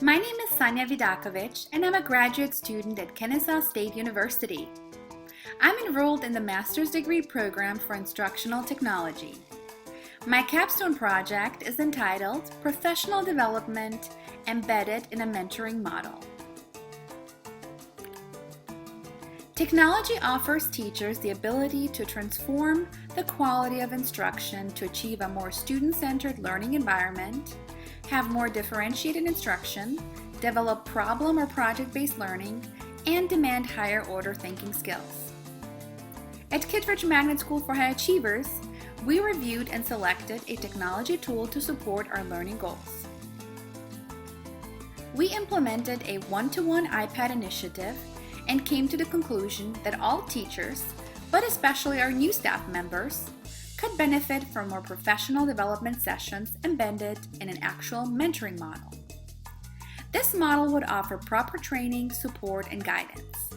My name is Vidakovic, and I'm a graduate student at Kennesaw State University. I'm enrolled in the Master's Degree Program for Instructional Technology. My capstone project is entitled Professional Development Embedded in a Mentoring Model. Technology offers teachers the ability to transform the quality of instruction to achieve a more student-centered learning environment, have more differentiated instruction, develop problem or project-based learning, and demand higher order thinking skills. At Kittredge Magnet School for High Achievers, we reviewed and selected a technology tool to support our learning goals. We implemented a one-to-one iPad initiative and came to the conclusion that all teachers, but especially our new staff members, could benefit from more professional development sessions embedded in an actual mentoring model. This model would offer proper training, support, and guidance.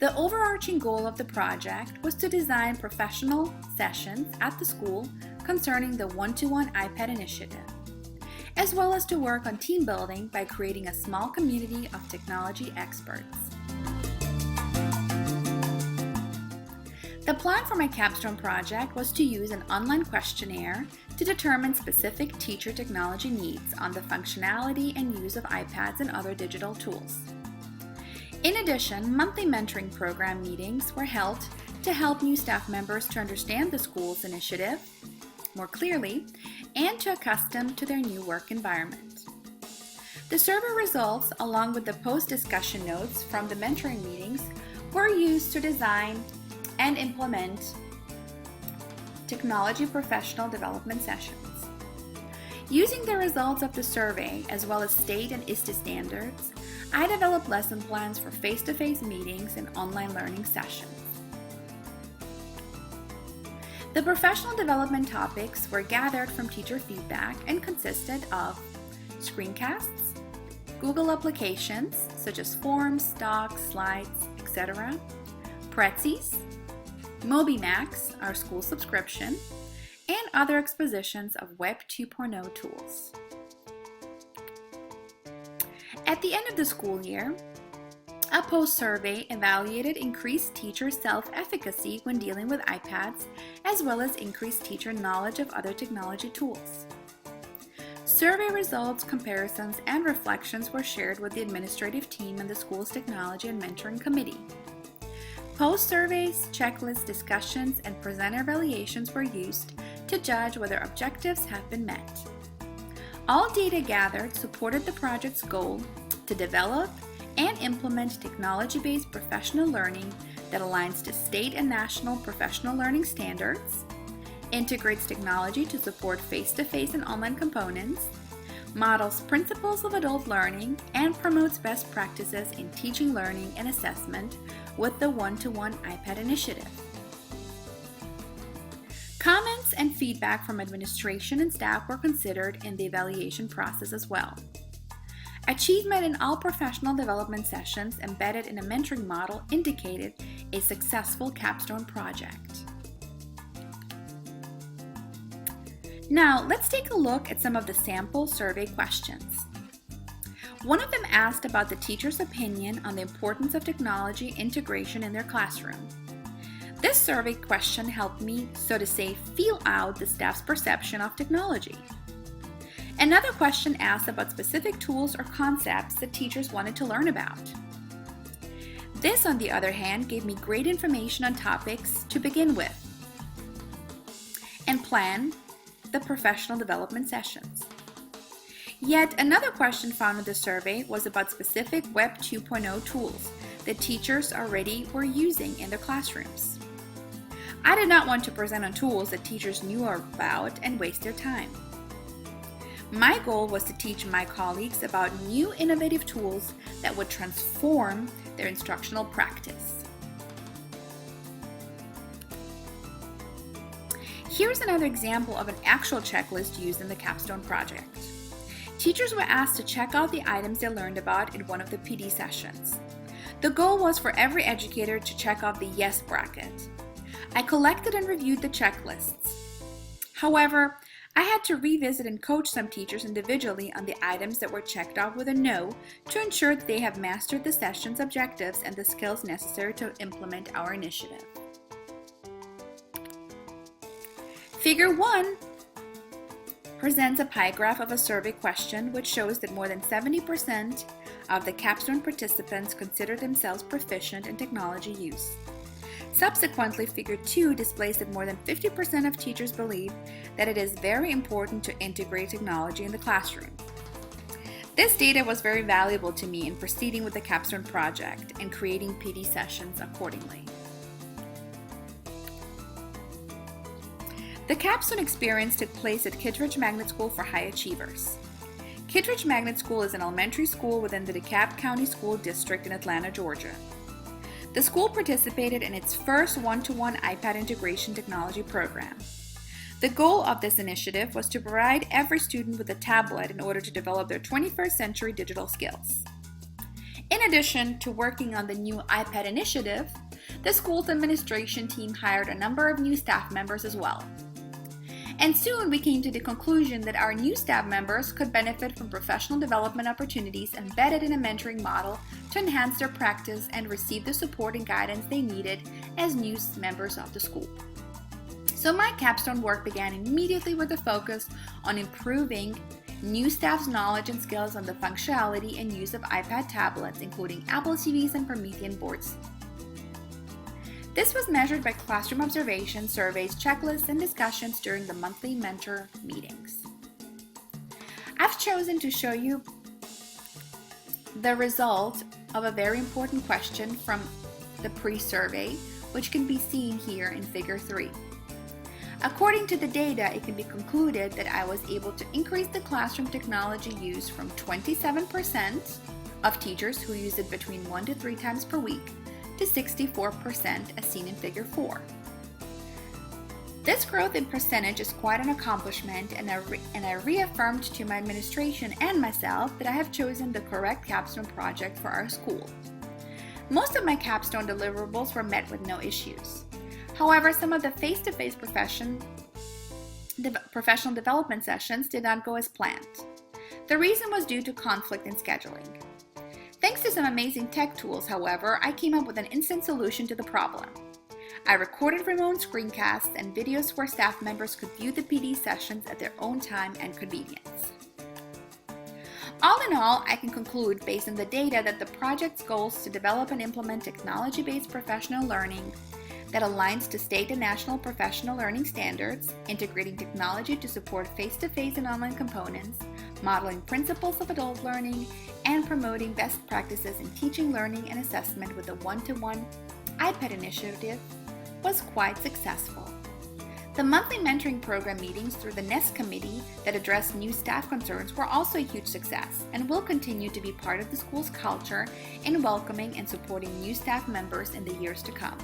The overarching goal of the project was to design professional sessions at the school concerning the one-to-one iPad initiative, as well as to work on team building by creating a small community of technology experts. The plan for my capstone project was to use an online questionnaire to determine specific teacher technology needs on the functionality and use of iPads and other digital tools. In addition, monthly mentoring program meetings were held to help new staff members to understand the school's initiative more clearly and to accustom to their new work environment. The survey results, along with the post-discussion notes from the mentoring meetings, were used to design and implement technology professional development sessions. Using the results of the survey as well as state and ISTE standards, I developed lesson plans for face-to-face meetings and online learning sessions. The professional development topics were gathered from teacher feedback and consisted of screencasts, Google applications such as forms, docs, slides, etc., Pretzis, MobiMax, our school subscription, and other expositions of Web 2.0 tools. At the end of the school year, a post-survey evaluated increased teacher self-efficacy when dealing with iPads, as well as increased teacher knowledge of other technology tools. Survey results, comparisons, and reflections were shared with the administrative team and the school's technology and mentoring committee. Post-surveys, checklists, discussions, and presenter evaluations were used to judge whether objectives have been met. All data gathered supported the project's goal to develop and implement technology-based professional learning that aligns to state and national professional learning standards, integrates technology to support face-to-face and online components, models principles of adult learning, and promotes best practices in teaching, learning, and assessment with the one-to-one iPad initiative. Comments and feedback from administration and staff were considered in the evaluation process as well. Achievement in all professional development sessions embedded in a mentoring model indicated a successful capstone project. Now, let's take a look at some of the sample survey questions. One of them asked about the teacher's opinion on the importance of technology integration in their classroom. This survey question helped me, so to say, feel out the staff's perception of technology. Another question asked about specific tools or concepts that teachers wanted to learn about. This, on the other hand, gave me great information on topics to begin with and plan the professional development sessions. Yet another question found in the survey was about specific Web 2.0 tools that teachers already were using in their classrooms. I did not want to present on tools that teachers knew about and waste their time. My goal was to teach my colleagues about new innovative tools that would transform their instructional practice. Here's another example of an actual checklist used in the capstone project. Teachers were asked to check out the items they learned about in one of the PD sessions. The goal was for every educator to check off the yes bracket. I collected and reviewed the checklists. However, I had to revisit and coach some teachers individually on the items that were checked off with a no to ensure that they have mastered the session's objectives and the skills necessary to implement our initiative. Figure 1 presents a pie graph of a survey question which shows that more than 70% of the Capstone participants consider themselves proficient in technology use. Subsequently, Figure 2 displays that more than 50% of teachers believe that it is very important to integrate technology in the classroom. This data was very valuable to me in proceeding with the Capstone project and creating PD sessions accordingly. The Capstone experience took place at Kittredge Magnet School for High Achievers. Kittredge Magnet School is an elementary school within the DeKalb County School District in Atlanta, Georgia. The school participated in its first one-to-one iPad integration technology program. The goal of this initiative was to provide every student with a tablet in order to develop their 21st century digital skills. In addition to working on the new iPad initiative, the school's administration team hired a number of new staff members as well. And soon we came to the conclusion that our new staff members could benefit from professional development opportunities embedded in a mentoring model to enhance their practice and receive the support and guidance they needed as new members of the school. So my Capstone work began immediately with a focus on improving new staff's knowledge and skills on the functionality and use of iPad tablets, including Apple TVs and Promethean boards. This was measured by classroom observations, surveys, checklists, and discussions during the monthly mentor meetings. I've chosen to show you the result of a very important question from the pre-survey, which can be seen here in Figure 3. According to the data, it can be concluded that I was able to increase the classroom technology use from 27% of teachers who use it between 1 to 3 times per week to 64% as seen in Figure 4. This growth in percentage is quite an accomplishment, and I reaffirmed to my administration and myself that I have chosen the correct Capstone project for our school. Most of my Capstone deliverables were met with no issues. However, some of the face-to-face professional development sessions did not go as planned. The reason was due to conflict in scheduling. Thanks to some amazing tech tools, however, I came up with an instant solution to the problem. I recorded remote screencasts and videos where staff members could view the PD sessions at their own time and convenience. All in all, I can conclude based on the data that the project's goals to develop and implement technology-based professional learning that aligns to state and national professional learning standards, integrating technology to support face-to-face and online components, modeling principles of adult learning, and promoting best practices in teaching, learning, and assessment with the one-to-one iPad initiative was quite successful. The monthly mentoring program meetings through the NEST committee that addressed new staff concerns were also a huge success and will continue to be part of the school's culture in welcoming and supporting new staff members in the years to come.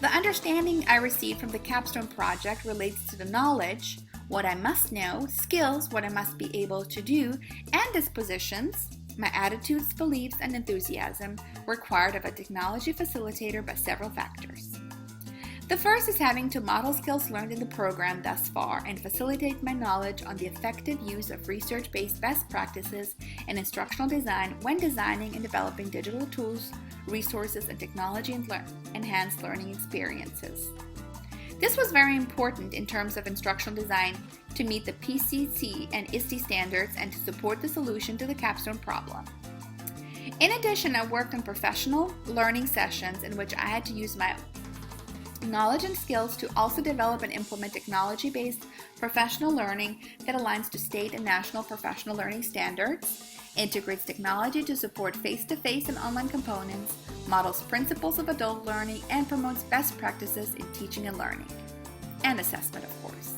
The understanding I received from the Capstone project relates to the knowledge, what I must know, skills, what I must be able to do, and dispositions, my attitudes, beliefs, and enthusiasm required of a technology facilitator by several factors. The first is having to model skills learned in the program thus far and facilitate my knowledge on the effective use of research-based best practices and instructional design when designing and developing digital tools, resources, and technology-enhanced learning experiences. This was very important in terms of instructional design to meet the PCC and ISTE standards and to support the solution to the Capstone problem. In addition, I worked on professional learning sessions in which I had to use my knowledge and skills to also develop and implement technology-based professional learning that aligns to state and national professional learning standards, integrates technology to support face-to-face and online components, models principles of adult learning, and promotes best practices in teaching and learning, and assessment, of course.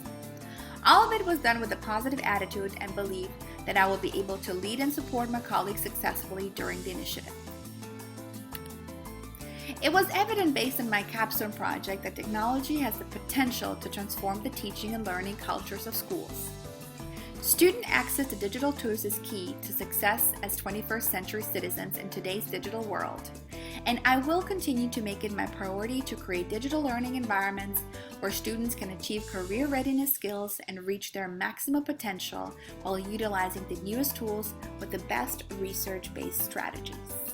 All of it was done with a positive attitude and belief that I will be able to lead and support my colleagues successfully during the initiative. It was evident based on my Capstone project that technology has the potential to transform the teaching and learning cultures of schools. Student access to digital tools is key to success as 21st century citizens in today's digital world, and I will continue to make it my priority to create digital learning environments where students can achieve career readiness skills and reach their maximum potential while utilizing the newest tools with the best research-based strategies.